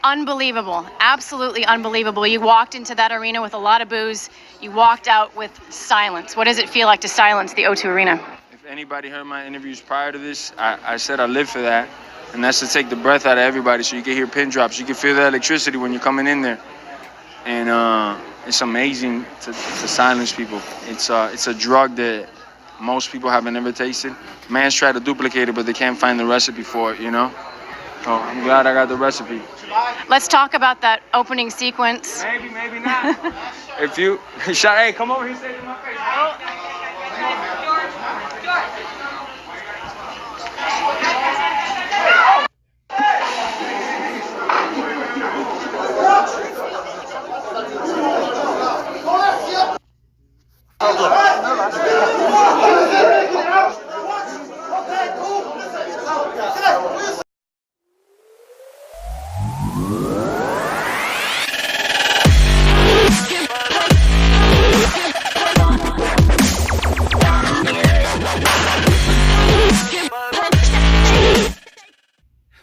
Unbelievable. Absolutely unbelievable. You walked into that arena with a lot of boos. You walked out with silence. What does it feel like to silence the O2 Arena? If anybody heard my interviews prior to this, I said I live for that. And that's to take the breath out of everybody so you can hear pin drops. You can feel the electricity when you're coming in there. And it's amazing to silence people. It's a drug that most people haven't ever tasted. Man's tried to duplicate it, but they can't find the recipe for it, you know? So I'm glad I got the recipe. Let's talk about that opening sequence. Maybe not. If you, hey, come over here, say it in my face.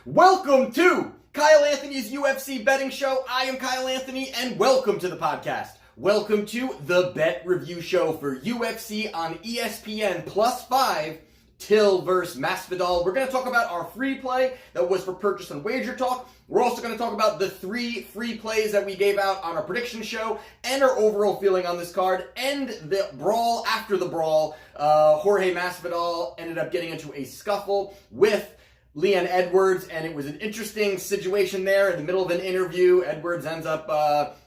Welcome to Kyle Anthony's UFC betting show. I am Kyle Anthony, and welcome to the podcast. Welcome to the bet review show for UFC on ESPN +5, Till versus Masvidal. We're going to talk about our free play that was for purchase on Wagertalk. We're also going to talk about the 3 free plays that we gave out on our prediction show and our overall feeling on this card and the brawl after the brawl. Jorge Masvidal ended up getting into a scuffle with Leon Edwards, and it was an interesting situation there in the middle of an interview. Edwards ends up,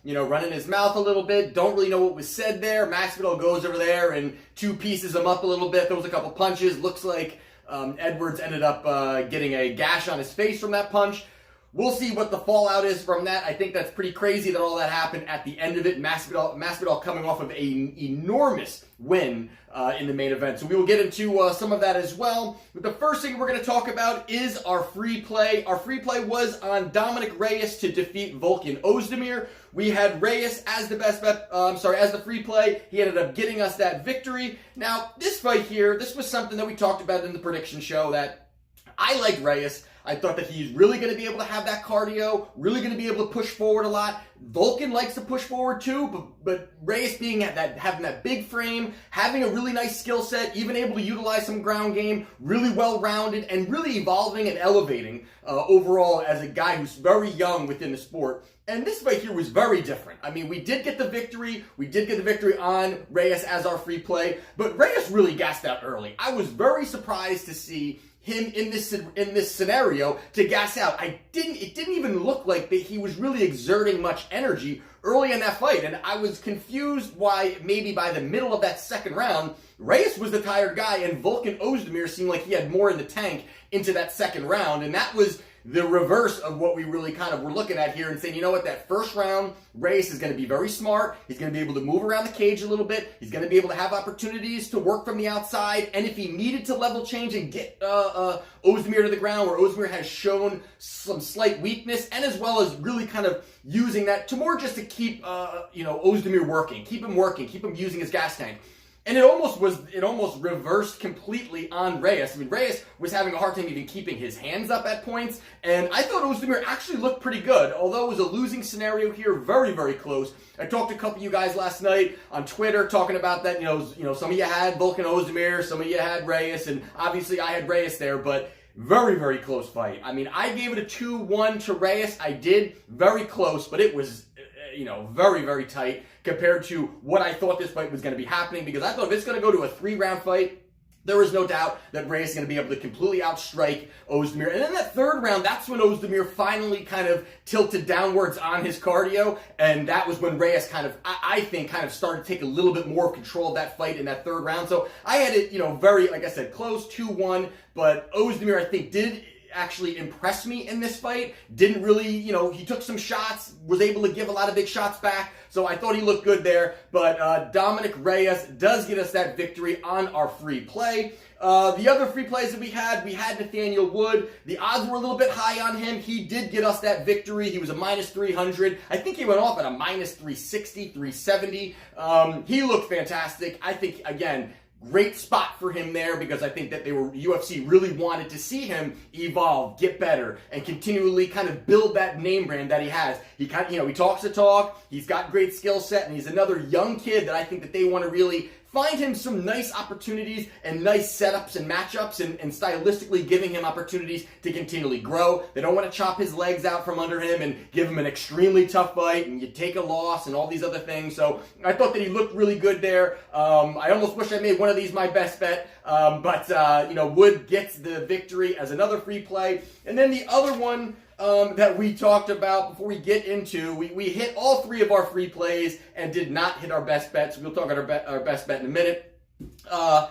running his mouth a little bit. Don't really know what was said there. Masvidal goes over there and 2 pieces him up a little bit. There was a couple punches. Looks like Edwards ended up getting a gash on his face from that punch. We'll see what the fallout is from that. I think that's pretty crazy that all that happened at the end of it. Masvidal coming off of an enormous win in the main event. So we will get into some of that as well. But the first thing we're going to talk about is our free play. Our free play was on Dominic Reyes to defeat Volkan Ozdemir. We had Reyes as the best bet, as the free play. He ended up getting us that victory. Now, this fight here, this was something that we talked about in the prediction show that I like Reyes. I thought that he's really going to be able to have that cardio, really going to be able to push forward a lot. Volkan likes to push forward too, but Reyes having that big frame, having a really nice skill set, even able to utilize some ground game, really well-rounded, and really evolving and elevating overall as a guy who's very young within the sport. And this fight here was very different. I mean, we did get the victory. We did get the victory on Reyes as our free play, but Reyes really gassed out early. I was very surprised to see him in this scenario to gas out. It didn't even look like that he was really exerting much energy early in that fight, and I was confused why maybe by the middle of that second round, Reyes was the tired guy, and Volkan Ozdemir seemed like he had more in the tank into that second round, and that was the reverse of what we really kind of were looking at here and saying, you know what, that first round, Reyes is going to be very smart. He's going to be able to move around the cage a little bit. He's going to be able to have opportunities to work from the outside. And if he needed to level change and get Ozdemir to the ground, where Ozdemir has shown some slight weakness, and as well as really kind of using that to more just to keep Ozdemir working, keep him using his gas tank. And it almost reversed completely on Reyes. I mean, Reyes was having a hard time even keeping his hands up at points, and I thought Ozdemir actually looked pretty good. Although it was a losing scenario here, very, very close. I talked to a couple of you guys last night on Twitter talking about that. Some of you had Volkan Ozdemir, some of you had Reyes, and obviously I had Reyes there, but very, very close fight. I mean, I gave it a 2-1 to Reyes. I did. Very close, but it was very, very tight compared to what I thought this fight was going to be happening, because I thought if it's going to go to a 3-round fight, there was no doubt that Reyes is going to be able to completely outstrike Ozdemir. And in that third round, that's when Ozdemir finally kind of tilted downwards on his cardio, and that was when Reyes I think started to take a little bit more of control of that fight in that third round. So I had it, very, like I said, close, 2-1, but Ozdemir, I think, did actually impressed me in this fight. Didn't really, he took some shots, was able to give a lot of big shots back, so I thought he looked good there. But Dominic Reyes does get us that victory on our free play. The other free plays that we had Nathaniel Wood. The odds were a little bit high on him. He did get us that victory. He was a -300. I think he went off at a -360, 370. He looked fantastic. I think, again, Great spot for him there because I think that UFC really wanted to see him evolve, get better, and continually kind of build that name brand that he has. He kind of, he talks the talk, he's got great skill set, and he's another young kid that I think that they want to really find him some nice opportunities and nice setups and matchups and stylistically giving him opportunities to continually grow. They don't want to chop his legs out from under him and give him an extremely tough fight and you take a loss and all these other things. So I thought that he looked really good there. I almost wish I made one of these my best bet, but Wood gets the victory as another free play. And then the other one that we talked about before we get into, we hit all three of our free plays and did not hit our best bets. We'll talk about our best bet in a minute. Our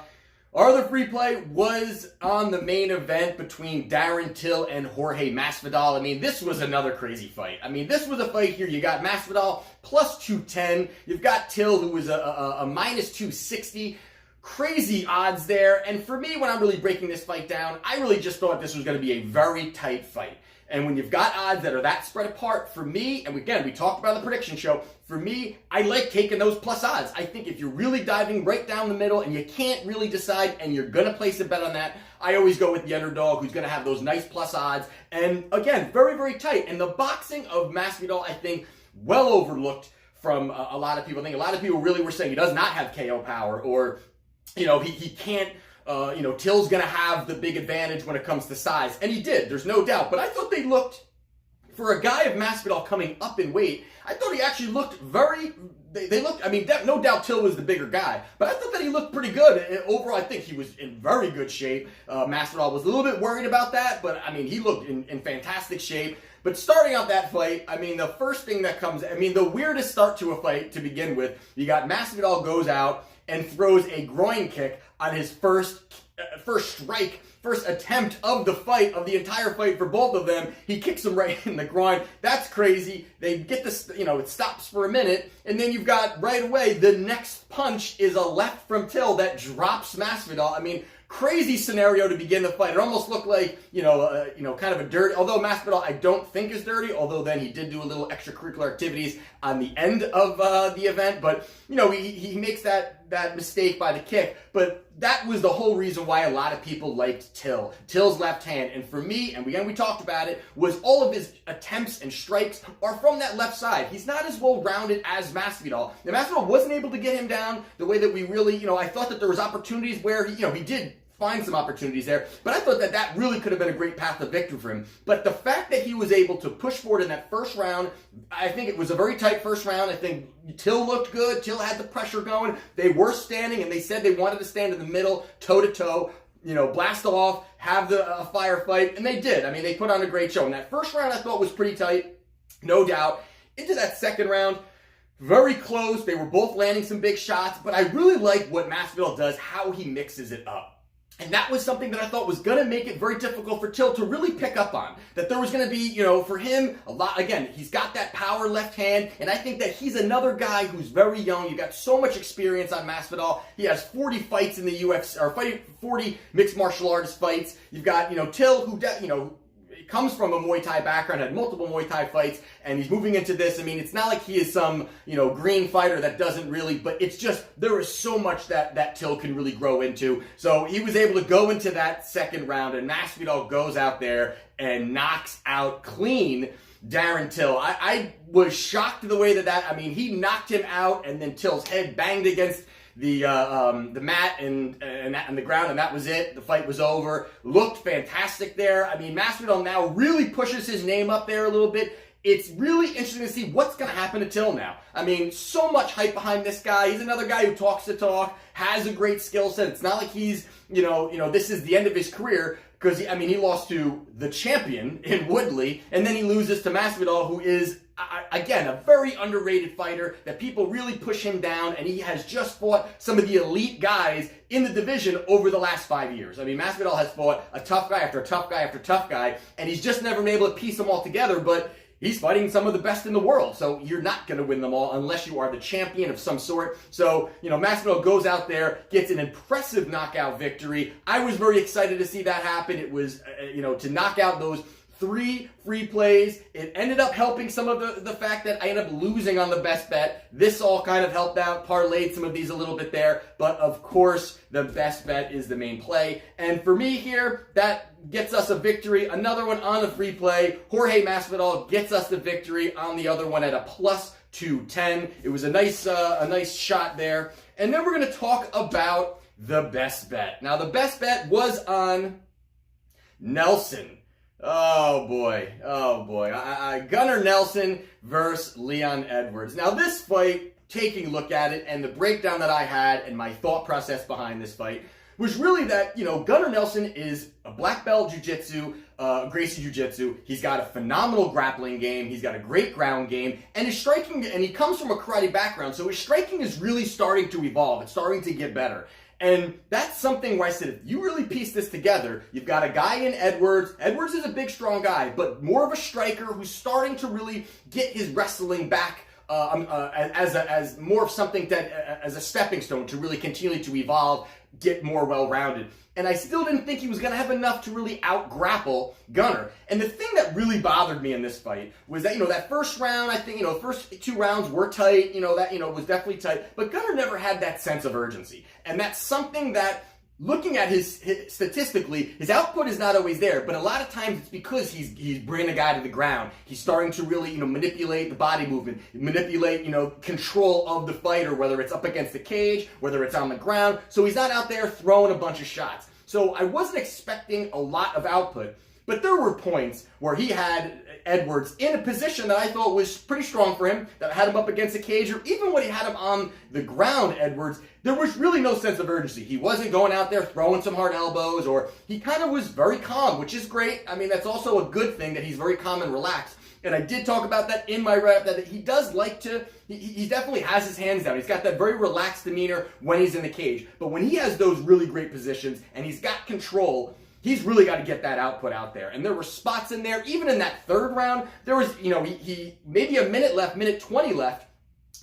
other free play was on the main event between Darren Till and Jorge Masvidal. I mean, this was another crazy fight. I mean, this was a fight here. You got Masvidal plus 210. You've got Till, who was a minus 260. Crazy odds there. And for me, when I'm really breaking this fight down, I really just thought this was going to be a very tight fight. And when you've got odds that are that spread apart, for me, and again, we talked about the prediction show, for me, I like taking those plus odds. I think if you're really diving right down the middle and you can't really decide and you're going to place a bet on that, I always go with the underdog who's going to have those nice plus odds. And again, very, very tight. And the boxing of Masvidal, I think, well overlooked from a lot of people. I think a lot of people really were saying he does not have KO power or, he can't. Till's going to have the big advantage when it comes to size. And he did, there's no doubt. But I thought they looked, for a guy of Masvidal coming up in weight, I thought he actually looked they looked, no doubt Till was the bigger guy. But I thought that he looked pretty good. And overall, I think he was in very good shape. Masvidal was a little bit worried about that. But, he looked in fantastic shape. But starting out that fight, the first thing that comes, the weirdest start to a fight to begin with, you got Masvidal goes out and throws a groin kick on his first attempt of the fight, of the entire fight for both of them. He kicks him right in the groin. That's crazy. They get this, it stops for a minute, and then you've got right away, the next punch is a left from Till that drops Masvidal. Crazy scenario to begin the fight. It almost looked like, kind of a dirty, although Masvidal I don't think is dirty, although then he did do a little extracurricular activities on the end of the event, but, he makes that mistake by the kick, but that was the whole reason why a lot of people liked Till. Till's left hand, and for me, and again we talked about it, was all of his attempts and strikes are from that left side. He's not as well-rounded as Masvidal. Now, Masvidal wasn't able to get him down the way that we really, I thought that there was opportunities where he did find some opportunities there, but I thought that really could have been a great path to victory for him. But the fact that he was able to push forward in that first round, I think it was a very tight first round. I think Till looked good. Till had the pressure going. They were standing, and they said they wanted to stand in the middle, toe-to-toe, blast off, have a firefight, and they did. They put on a great show. And that first round I thought was pretty tight, no doubt. Into that second round, very close. They were both landing some big shots, but I really like what Masvidal does, how he mixes it up. And that was something that I thought was going to make it very difficult for Till to really pick up on. That there was going to be, for him, a lot. Again, he's got that power left hand, and I think that he's another guy who's very young. You've got so much experience on Masvidal. He has 40 fights in the UFC, or 40 mixed martial arts fights. You've got, Till, who, comes from a Muay Thai background, had multiple Muay Thai fights, and he's moving into this. It's not like he is some, green fighter that doesn't really, but it's just, there is so much that Till can really grow into. So he was able to go into that second round, and Masvidal goes out there and knocks out clean Darren Till. I was shocked the way that he knocked him out, and then Till's head banged against the mat and the ground, and that was it. The fight was over. Looked fantastic there. Masvidal now really pushes his name up there a little bit. It's really interesting to see what's going to happen to Till now. So much hype behind this guy. He's another guy who talks the talk, has a great skill set. It's not like he's, this is the end of his career, because, he lost to the champion in Woodley, and then he loses to Masvidal, who is, again, a very underrated fighter that people really push him down, and he has just fought some of the elite guys in the division over the last 5 years. Masvidal has fought a tough guy after tough guy after tough guy, and he's just never been able to piece them all together, but he's fighting some of the best in the world, so you're not going to win them all unless you are the champion of some sort. So, Masvidal goes out there, gets an impressive knockout victory. I was very excited to see that happen. It was, to knock out those 3 free plays. It ended up helping some of the fact that I ended up losing on the best bet. This all kind of helped out, parlayed some of these a little bit there. But of course, the best bet is the main play. And for me here, that gets us a victory. Another one on the free play. Jorge Masvidal gets us the victory on the other one at a plus 210. It was a nice shot there. And then we're going to talk about the best bet. Now, the best bet was on Nelson. Oh boy. Gunnar Nelson versus Leon Edwards. Now, this fight, taking a look at it and the breakdown that I had and my thought process behind this fight was really that, Gunnar Nelson is a black belt jiu-jitsu, Gracie jiu-jitsu. He's got a phenomenal grappling game. He's got a great ground game. And his striking, and he comes from a karate background, so his striking is really starting to evolve. It's starting to get better. And that's something where I said, if you really piece this together, you've got a guy in Edwards. Edwards is a big, strong guy, but more of a striker who's starting to really get his wrestling back as more of something that as a stepping stone to really continue to evolve, get more well-rounded. And I still didn't think he was going to have enough to really out-grapple Gunnar. And the thing that really bothered me in this fight was that, that first round, I think, the first 2 rounds were tight, was definitely tight. But Gunnar never had that sense of urgency. And that's something that, looking at his statistically, his output is not always there, but a lot of times it's because he's bringing the guy to the ground. He's starting to really, manipulate the body movement, manipulate, control of the fighter, whether it's up against the cage, whether it's on the ground. So he's not out there throwing a bunch of shots. So I wasn't expecting a lot of output, but there were points where he had Edwards in a position that I thought was pretty strong for him, that had him up against the cage, or even when he had him on the ground, Edwards, there was really no sense of urgency. He wasn't going out there throwing some hard elbows, or he kind of was very calm, which is great. I mean, that's also a good thing that he's very calm and relaxed. And I did talk about that in my rep, that he does like to, he definitely has his hands down. He's got that very relaxed demeanor when he's in the cage. But when he has those really great positions and he's got control, he's really got to get that output out there. And there were spots in there, even in that third round, there was, he maybe a minute left, minute 20 left.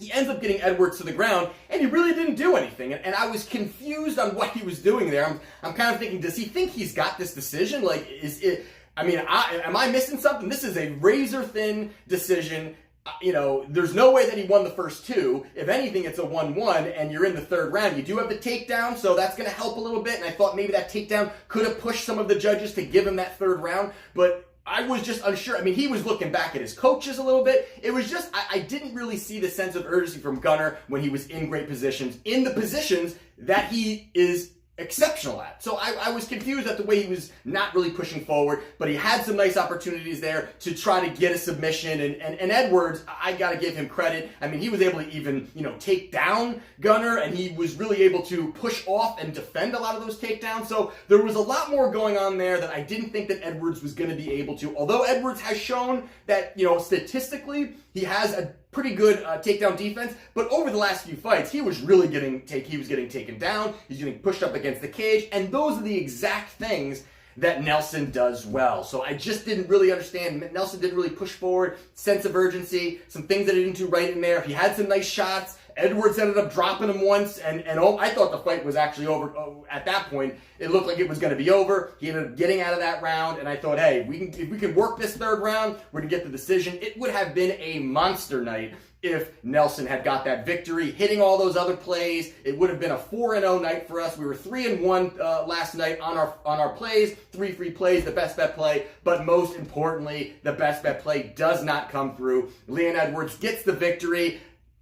He ends up getting Edwards to the ground, and he really didn't do anything. And I was confused on what he was doing there. I'm kind of thinking, does he think he's got this decision? Like, is it... am I missing something? This is a razor-thin decision. There's no way that he won the first 2. If anything, it's a 1-1, and you're in the third round. You do have the takedown, so that's going to help a little bit, and I thought maybe that takedown could have pushed some of the judges to give him that third round, but I was just unsure. I mean, he was looking back at his coaches a little bit. It was just, I didn't really see the sense of urgency from Gunnar when he was in great positions, in the positions that he is exceptional at. So I was confused at the way he was not really pushing forward, but he had some nice opportunities there to try to get a submission, and Edwards, I gotta give him credit. I mean, he was able to even, take down Gunnar, and he was really able to push off and defend a lot of those takedowns. So there was a lot more going on there that I didn't think that Edwards was gonna be able to, although Edwards has shown that, statistically, he has a pretty good takedown defense, but over the last few fights, he was really getting taken down, he's getting pushed up against the cage, and those are the exact things that Nelson does well. So I just didn't really understand. Nelson didn't really push forward, sense of urgency, some things that he didn't do right in there. He had some nice shots. Edwards ended up dropping him once, and I thought the fight was actually over. At that point, it looked like it was going to be over. He ended up getting out of that round, and I thought, hey, if we can work this third round, we're going to get the decision. It would have been a monster night if Nelson had got that victory, hitting all those other plays. It would have been a 4-0 night for us. We were 3-1 last night on our plays, 3 free plays, the best bet play. But most importantly, the best bet play does not come through. Leon Edwards gets the victory,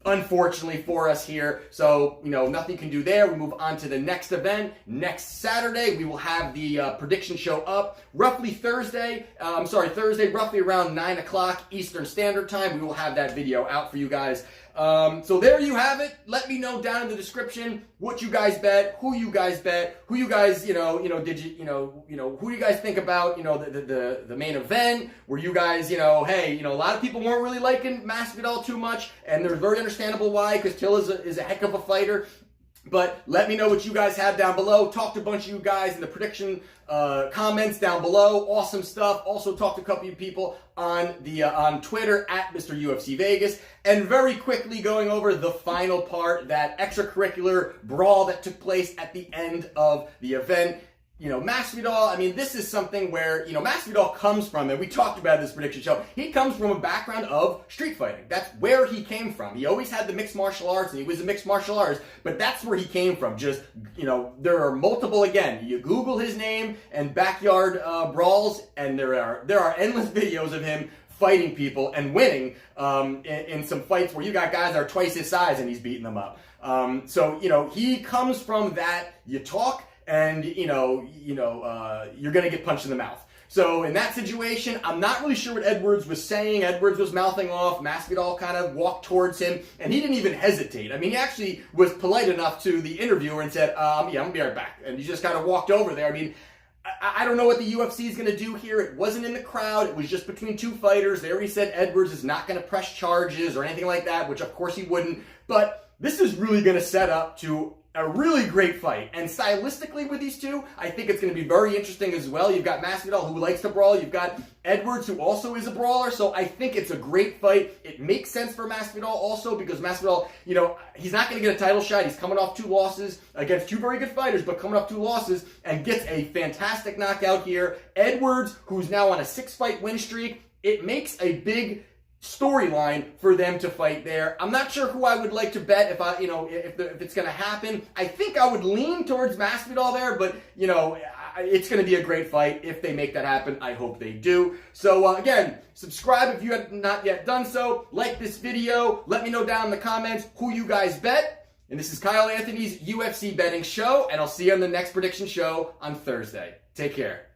unfortunately for us here. So, nothing you can do there. We move on to the next event. Next Saturday, we will have the prediction show up. Thursday, roughly around 9 o'clock Eastern Standard Time. We will have that video out for you guys. So there you have it. Let me know down in the description what you guys bet, who you guys bet, who you guys, who do you guys think about, the main event? Were you guys, hey, a lot of people weren't really liking Masvidal too much, and they're very understandable why, because Till is a heck of a fighter. But let me know what you guys have down below. Talk to a bunch of you guys in the prediction comments down below. Awesome stuff. Also talk to a couple of people on Twitter at Mr. UFC Vegas. And very quickly going over the final part, that extracurricular brawl that took place at the end of the event. Masvidal, I mean, this is something where, Masvidal comes from, and we talked about this prediction show, he comes from a background of street fighting. That's where he came from. He always had the mixed martial arts, and he was a mixed martial artist, but that's where he came from. Just, there are multiple, again, you Google his name and backyard brawls, and there are endless videos of him fighting people and winning in some fights where you got guys that are twice his size and he's beating them up. He comes from that, you talk, and you're going to get punched in the mouth. So in that situation, I'm not really sure what Edwards was saying. Edwards was mouthing off. Masvidal kind of walked towards him, and he didn't even hesitate. I mean, he actually was polite enough to the interviewer and said, I'm going to be right back. And he just kind of walked over there. I mean, I don't know what the UFC is going to do here. It wasn't in the crowd. It was just between two fighters. They already said Edwards is not going to press charges or anything like that, which of course he wouldn't. But this is really going to set up to a really great fight. And stylistically with these two, I think it's going to be very interesting as well. You've got Masvidal, who likes to brawl. You've got Edwards, who also is a brawler. So I think it's a great fight. It makes sense for Masvidal also because Masvidal, he's not going to get a title shot. He's coming off 2 losses against 2 very good fighters, but coming off 2 losses and gets a fantastic knockout here. Edwards, who's now on a 6-fight win streak, it makes a big storyline for them to fight there. I'm not sure who I would like to bet if if it's going to happen. I think I would lean towards Masvidal there, but it's going to be a great fight if they make that happen. I hope they do. So again, subscribe if you have not yet done so. Like this video. Let me know down in the comments who you guys bet. And this is Kyle Anthony's UFC betting show, and I'll see you on the next prediction show on Thursday. Take care.